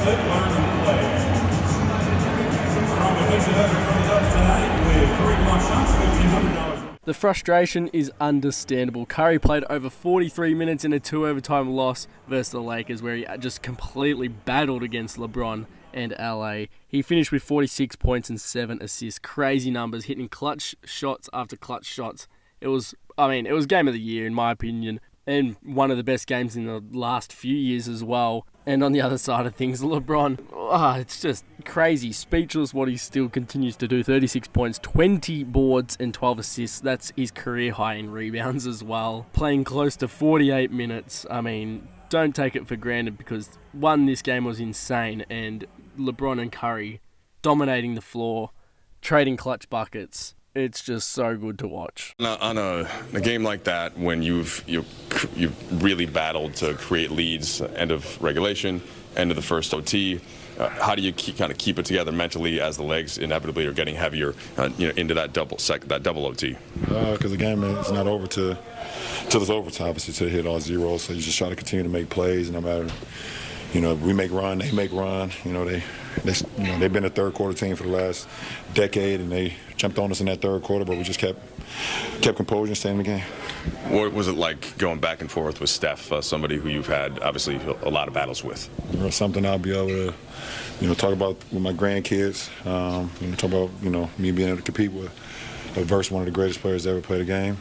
it, learn to play. From the picture that comes up tonight with 3 block shots, $1,500. The frustration is understandable. Curry played over 43 minutes in a 2 overtime loss versus the Lakers, where he just completely battled against LeBron and LA. He finished with 46 points and 7 assists. Crazy numbers, hitting clutch shots after clutch shots. It was game of the year in my opinion, and one of the best games in the last few years as well. And on the other side of things, LeBron, it's just crazy. Speechless what he still continues to do. 36 points, 20 boards and 12 assists. That's his career high in rebounds as well. Playing close to 48 minutes. Don't take it for granted because, one, this game was insane, and LeBron and Curry dominating the floor, trading clutch buckets. It's just so good to watch. On a game like that, when you've really battled to create leads, end of regulation, end of the first OT, how do you keep it together mentally as the legs inevitably are getting heavier, into that double OT? Because the game is not over till it's overtime, obviously, to hit all zeros. So you just try to continue to make plays, no matter. We make run, they make run. They've been a third quarter team for the last decade, and they jumped on us in that third quarter, but we just kept composure and staying in the game. What was it like going back and forth with Steph, somebody who you've had obviously a lot of battles with? Something I'll be able to, talk about with my grandkids. Talk about me being able to compete versus one of the greatest players to ever play the game.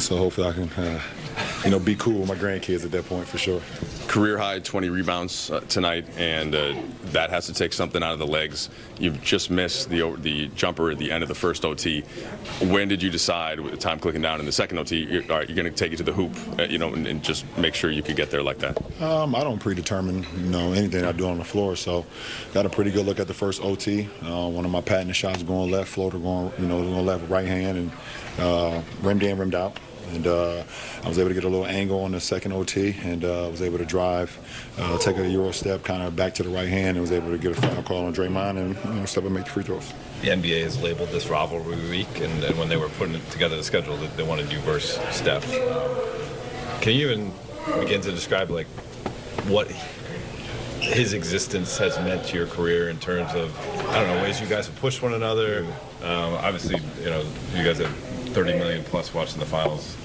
So hopefully I can, be cool with my grandkids at that point for sure. Career high 20 rebounds tonight, and that has to take something out of the legs. You've just missed the jumper at the end of the first OT. When did you decide, with the time clicking down in the second OT, you're going to take it to the hoop, and just make sure you could get there like that? I don't predetermine, anything I do on the floor. So, got a pretty good look at the first OT. One of my patented shots going left, floater going, going left, right hand, and rimmed in, rimmed out. And I was able to get a little angle on the second OT, and was able to drive, take a Euro step kind of back to the right hand, and was able to get a foul call on Draymond and step and make the free throws. The NBA has labeled this rivalry week, and when they were putting together the schedule, they wanted you versus Steph. Can you even begin to describe what his existence has meant to your career in terms of, ways you guys have pushed one another? Obviously, you guys have 30 million plus watching the finals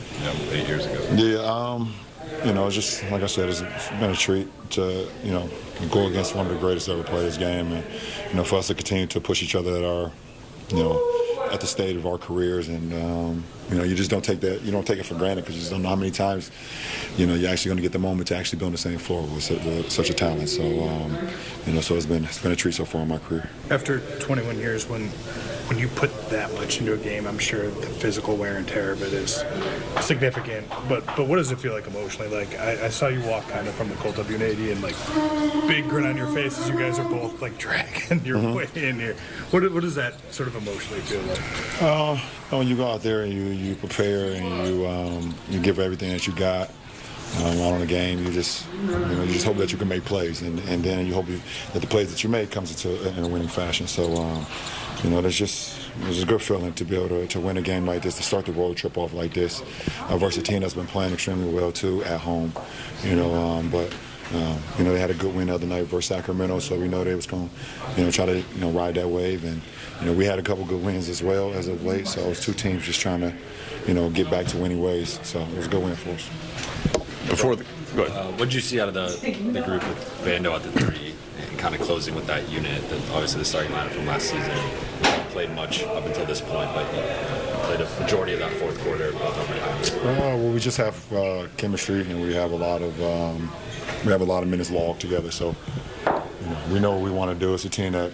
8 years ago. Yeah, it's just, like I said, it's been a treat to, go against one of the greatest ever play this game, and, for us to continue to push each other at our, at the state of our careers, and, you just don't take it for granted, because you just don't know how many times, you're actually going to get the moment to actually be on the same floor with such a talent. So, so it's been a treat so far in my career. After 21 years, when you put that much into a game, I'm sure the physical wear and tear of it is significant. But what does it feel like emotionally? I saw you walk kind of from the Colt W80 and big grin on your face as you guys are both dragging your way in here. What does that sort of emotionally feel like? When you go out there and you prepare and you give everything that you got on the game, you just hope that you can make plays, and then you hope that the plays that you make comes in a winning fashion. So it's a good feeling to be able to win a game like this, to start the road trip off like this versus a team that's been playing extremely well too at home. But they had a good win the other night versus Sacramento, so we know they was going to try to ride that wave, and we had a couple good wins as well as of late. So it was two teams just trying to get back to winning ways. So it was a good win for us. Go ahead. What did you see out of the group with Vando at the 3 and kind of closing with that unit? Obviously the starting lineup from last season played much up until this point, but played a majority of that fourth quarter. Well, we just have chemistry, and we have a lot of minutes logged together. So we know what we want to do. It's a team that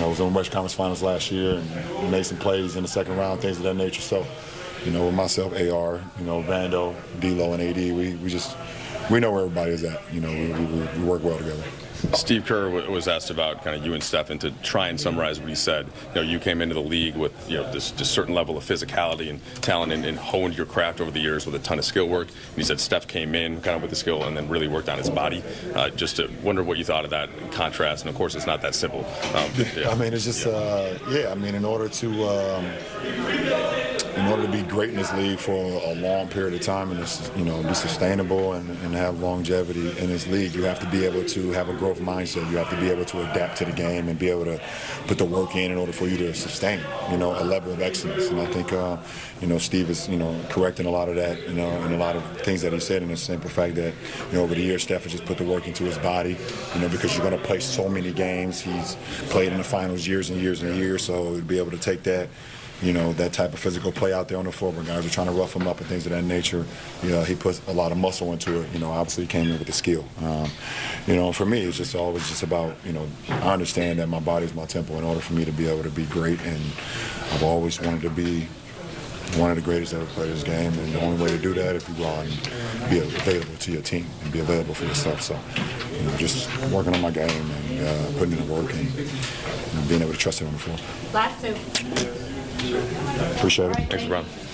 was in the West Conference Finals last year and made some plays in the second round, things of that nature. So with myself, AR, Vando, D'Lo, and AD, we know where everybody is at. We work well together. Steve Kerr was asked about kind of you and Steph, and to try and summarize what he said. You came into the league with this certain level of physicality and talent, and honed your craft over the years with a ton of skill work. And he said Steph came in kind of with the skill and then really worked on his body. Just to wonder what you thought of that in contrast. And of course, it's not that simple. It's just in order to in order to be great in this league for a long period of time and it's, be sustainable and have longevity in this league, you have to be able to have a growth mindset. You have to be able to adapt to the game and be able to put the work in order for you to sustain, a level of excellence. And I think, Steve is, correct in a lot of that, and a lot of things that he said, in the simple fact that, over the years, Steph has just put the work into his body, because you're going to play so many games. He's played in the finals years and years and years, so to be able to take that, that type of physical play out there on the floor when guys are trying to rough him up and things of that nature. He puts a lot of muscle into it. Obviously he came in with the skill. For me, it's just always just about, I understand that my body is my temple in order for me to be able to be great, and I've always wanted to be one of the greatest to ever play this game, and the only way to do that is to go out and be available to your team and be available for yourself. So, just working on my game and putting in the work and being able to trust it on the floor. Last two. Appreciate it. Thanks, LeBron.